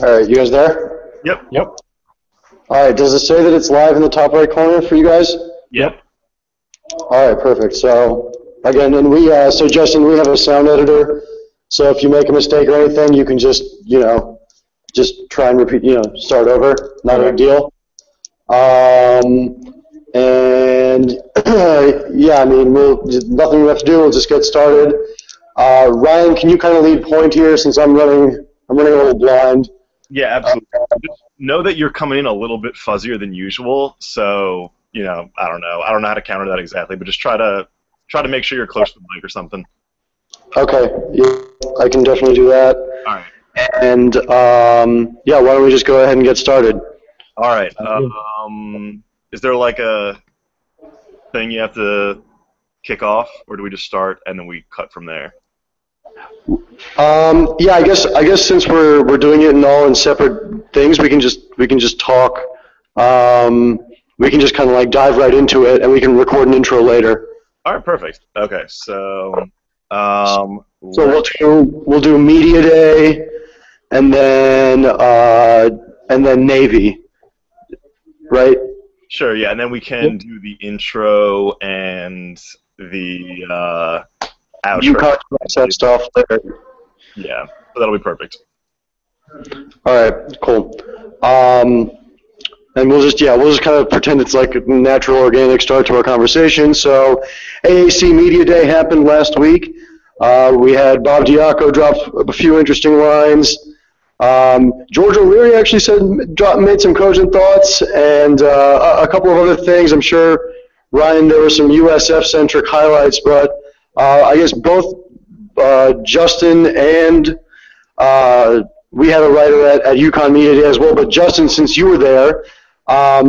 All right, you guys there? Yep. Yep. All right, does it say that it's live in the top right corner for you guys? Yep. All right, perfect. So again, and so Justin, we have a sound editor. So if you make a mistake or anything, you can just, just try and repeat, start over. Not a big deal. And yeah, I mean, nothing we have to do. We'll just get started. Ryan, can you kind of lead point here since I'm running a little blind? Yeah, absolutely. Just know that you're coming in a little bit fuzzier than usual. So, I don't know. I don't know how to counter that exactly, but just try to make sure you're close to the mic or something. Okay. Yeah, I can definitely do that. All right. And yeah, why don't we just go ahead and get started? All right. Is there like a thing you have to kick off, or do we just start and then we cut from there? Yeah, I guess since we're doing it all in separate things, we can just talk. We can just kind of like dive right into it, and we can record an intro later. All right, perfect. Okay, so we'll do Media Day, and then Navy, right? Sure, yeah, and then we can do the intro and the outro. You cut that stuff there. Yeah, so that'll be perfect. All right, cool. And we'll just kind of pretend it's like a natural, organic start to our conversation. So, AAC Media Day happened last week. We had Bob Diaco drop a few interesting lines. George O'Leary actually made some cogent thoughts, and a couple of other things. I'm sure, Ryan, there were some USF-centric highlights, but I guess both Justin and we had a writer at UConn Media Day as well. But Justin, since you were there, why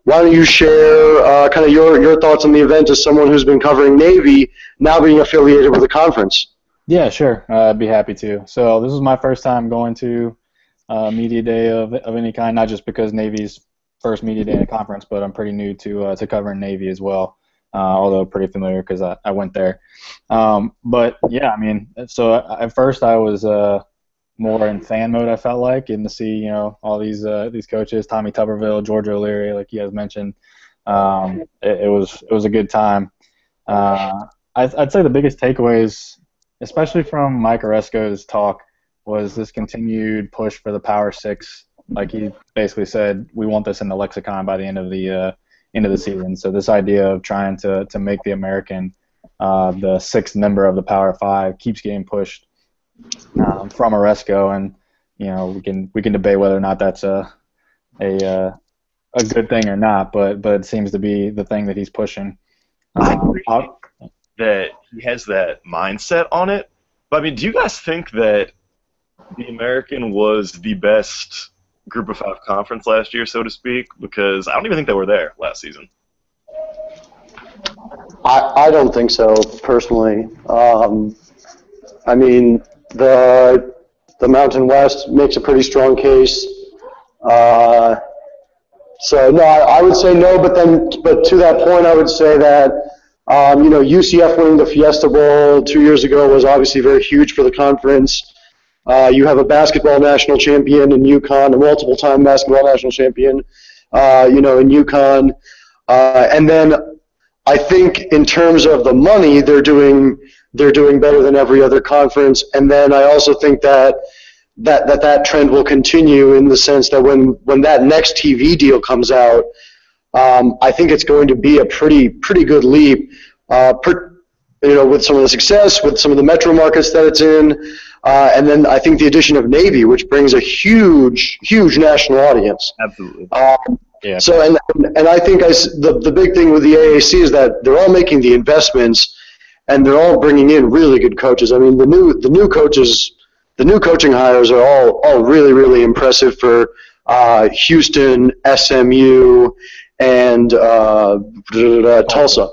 don't you share kind of your thoughts on the event as someone who's been covering Navy, now being affiliated with the conference? Yeah, sure. I'd be happy to. So this was my first time going to Media Day of any kind, not just because Navy's first Media Day in a conference, but I'm pretty new to covering Navy as well, although pretty familiar because I went there. But yeah, I mean, so at first I was more in fan mode, I felt like, and to see all these coaches, Tommy Tuberville, George O'Leary, like you guys mentioned, it was a good time. I'd say the biggest takeaways, especially from Mike Oresco's talk, was this continued push for the Power Six. Like he basically said, we want this in the lexicon by the end of the season. So this idea of trying to make the American the sixth member of the Power Five keeps getting pushed from Oresco, and we can debate whether or not that's a good thing or not, but it seems to be the thing that he's pushing. I agree that he has that mindset on it. But I mean, do you guys think that the American was the best Group of Five conference last year, so to speak? Because I don't even think they were there last season. I don't think so, personally. I mean, the Mountain West makes a pretty strong case. So no, I would say no. But to that point, I would say that UCF winning the Fiesta Bowl 2 years ago was obviously very huge for the conference. You have a basketball national champion in UConn, a multiple-time basketball national champion, in UConn, and then I think in terms of the money, they're doing better than every other conference. And then I also think that trend will continue in the sense that when that next TV deal comes out, I think it's going to be a pretty good leap. With some of the success, with some of the metro markets that it's in, and then I think the addition of Navy, which brings a huge national audience. Absolutely. Yeah. So and I think the big thing with the AAC is that they're all making the investments, and they're all bringing in really good coaches. I mean, the new coaches, the new coaching hires are all really impressive for Houston, SMU, and Tulsa.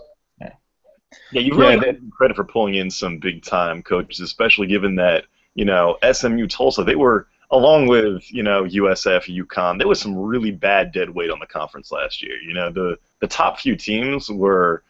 Yeah, you really give them credit for pulling in some big-time coaches, especially given that, SMU, Tulsa, they were, along with, USF, UConn, there was some really bad dead weight on the conference last year. The top few teams were